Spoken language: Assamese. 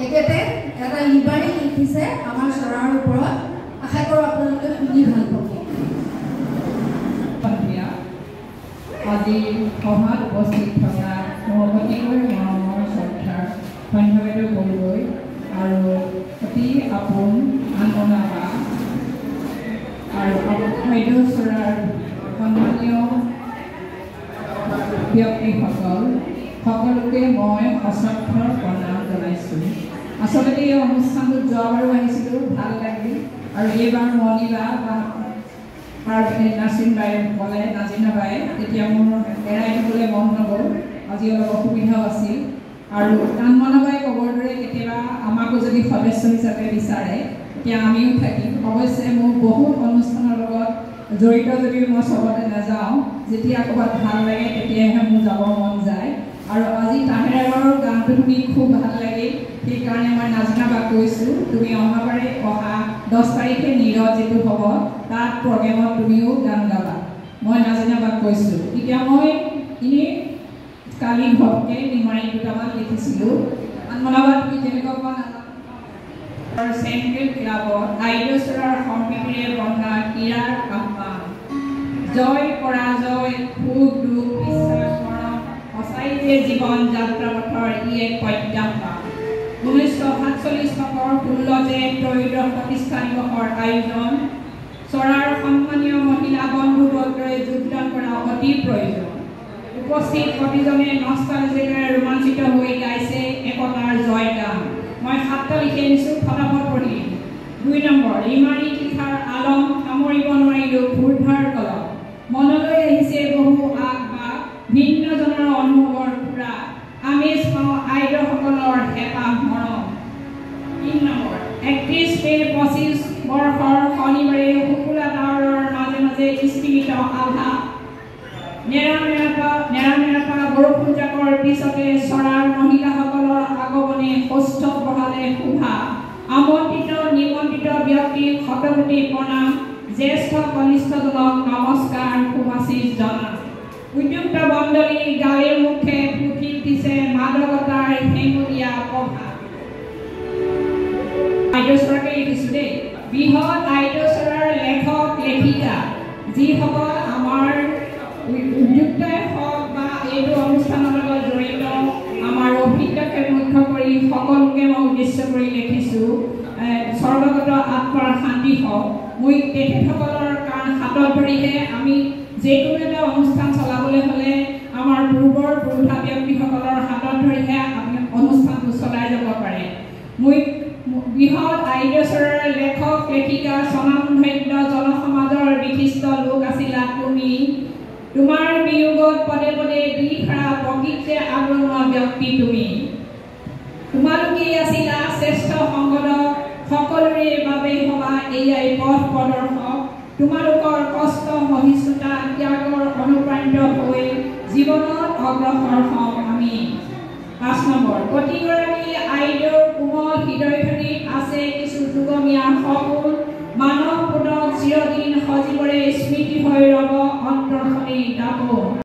একেতে এটা লিবাৰী লিখিছে আমাৰ চৰাৰ ওপৰত আশা কৰোঁ আপোনালোকে শুনি ভাল পাব আজি সভাত উপস্থিত থকা মোৰ অতিকৈ মৰমৰ শ্ৰদ্ধাৰ সন্ধ্যাবেদৰ গগৈ আৰু অতি আপোন আনন্দা বা আৰু খাদ্য চৰাৰ সন্মানীয় ব্যক্তিসকল সকলোকে মই অশ্ৰদ্ধৰ প্ৰণাম জনাইছোঁ। আচলতে এই অনুষ্ঠানটোত যোৱাবাৰো আহিছিলোঁ, ভাল লাগিল আৰু এইবাৰ মণিবা নাচিন বাই ক'লে নাজিনা বাই তেতিয়া মোৰ এৰাই দিবলৈ মন নগ'ল, আজি অলপ অসুবিধাও আছিল আৰু কাণমনাবাই ক'বৰ দৰে কেতিয়াবা আমাকো যদি সদস্য হিচাপে বিচাৰে তেতিয়া আমিও থাকিম। অৱশ্যে মোৰ বহুত অনুষ্ঠানৰ লগত জড়িত যদিও মই চবতে নাযাওঁ, যেতিয়া ক'ৰবাত ভাল লাগে তেতিয়াহে মোৰ যাব মন যায় আৰু আজি তাহেৰাৰ গানটো শুনি খুব ভাল লাগিল, সেইকাৰণে মই নাজিনা বাক কৈছোঁ তুমি অহাবাৰে অহা 10 তাৰিখে নীৰত যিটো হ'ব তাত প্ৰগ্ৰেমত তুমিও গান গাবা। মই নাজিনা বাক কৈছোঁ। তেতিয়া মই এনেই কালি ঘৰতে নিমাৰি দুটামান লিখিছিলোঁ। আনমনাবাদ তুমি যেনেকুৱা পোৱা নাজানো চেণ্ট্ৰেল ক্লাবত আইডছৰাৰ সম্প্ৰীতিৰে বন্ধা ক্ৰীড়াৰ আহ্বান জয় পৰাজয় সুখ দুখ বিশ্বাস মৰম সঁচাইতে জীৱন যাত্ৰা পথৰ ই এক প্ৰত্যাহ্বান। 1947 চনৰ 16 ত্ৰয়োদশ প্ৰতিষ্ঠা দিৱসৰ আয়োজন চৰাৰ সন্মানীয় মহিলা বন্ধুবৰ্গই যোগদান কৰা অতি প্ৰয়োজন। উপস্থিত প্ৰতিজনে নষ্টালজিয়াৰে ৰোমাঞ্চিত হৈ গাইছে একতাৰ জয়গান। মই 7টা লিখি আনিছোঁ, ফটাফট পঢ়ি। 2 নম্বৰ ৰিমাৰী লিখাৰ আলম সামৰিব নোৱাৰিলেও ভূৰধাৰ কলম মনলৈ আহিছে বহু আগ বা ভিন্নজনৰ অনুভৱৰ খুৰা আমেজ পাওঁ আইডলসকলৰ হেঁপাহ মৰম। 3 নম্বৰ 31 মে 25 বৰ্ষৰ শনিবাৰে শুকুলা ডাৱৰৰ মাজে মাজে স্থিমিত আভা নেৰানেৰাপা বৰষুণ জাকৰ পিছতে চৰাৰ মহিলাসকলৰ আগমনে সুস্থ বঢ়ালে শোভা। আমন্ত্ৰিত নিমন্ত্ৰিত ব্যক্তিক শতকোটি প্ৰণাম, জ্যেষ্ঠ কনিষ্ঠজনক নমস্কাৰ শুভাশীষ জনাম। উদ্যুক্ত বন্দলী গালে মুখে ফুটি উঠিছে মাদকতাৰ হেঙুলীয়া প্ৰভাৱ। আইডছৰাকে লিখিছোঁ দেই। বৃহৎ আইডছৰাৰ লেখক লেখিকা যিসকল আমাৰ উদ্যোক্তাই হওক বা এইটো অনুষ্ঠানৰ লগত জড়িত আমাৰ অভিজ্ঞতাকে মুখ্য কৰি সকলোকে মই উদ্দেশ্য কৰি লিখিছোঁ স্বৰ্গগত আত্মাৰ শান্তি হওক। মই তেখেতসকলৰ কাৰণ হাতত ধৰিহে আমি যিকোনো এটা অনুষ্ঠান চলাবলৈ হ'লে আমাৰ পূৰ্বৰ পুৰুষা ব্যক্তিসকলৰ হাতত ধৰিহে আমি অনুষ্ঠানটো চলাই যাব পাৰে। মই বৃহৎ আইডছৰাৰ লেখক লেখিকা স্বনামধন্য জনসমাজৰ বিশিষ্ট লোক আছিলা তুমি। তোমাৰ বিয়োগত পদে পদে দিশৰা প্ৰকৃতিয়ে আগৰণুৱা ব্যক্তি তুমি। তোমালোকেই আছিলা শ্ৰেষ্ঠ সংগঠক, সকলোৰে বাবে হবা এয়াই পথ প্ৰদৰ্শক। তোমালোকৰ কষ্ট সহিষ্ণুতা ত্যাগৰ অনুপ্ৰাণিত হৈ জীৱনত অগ্ৰসৰ হওঁ আমি। 5 নম্বৰ প্ৰতিগৰাকী আইডৰ কোমল হৃদয়খিনিত আছে কিছু যুগমীয়া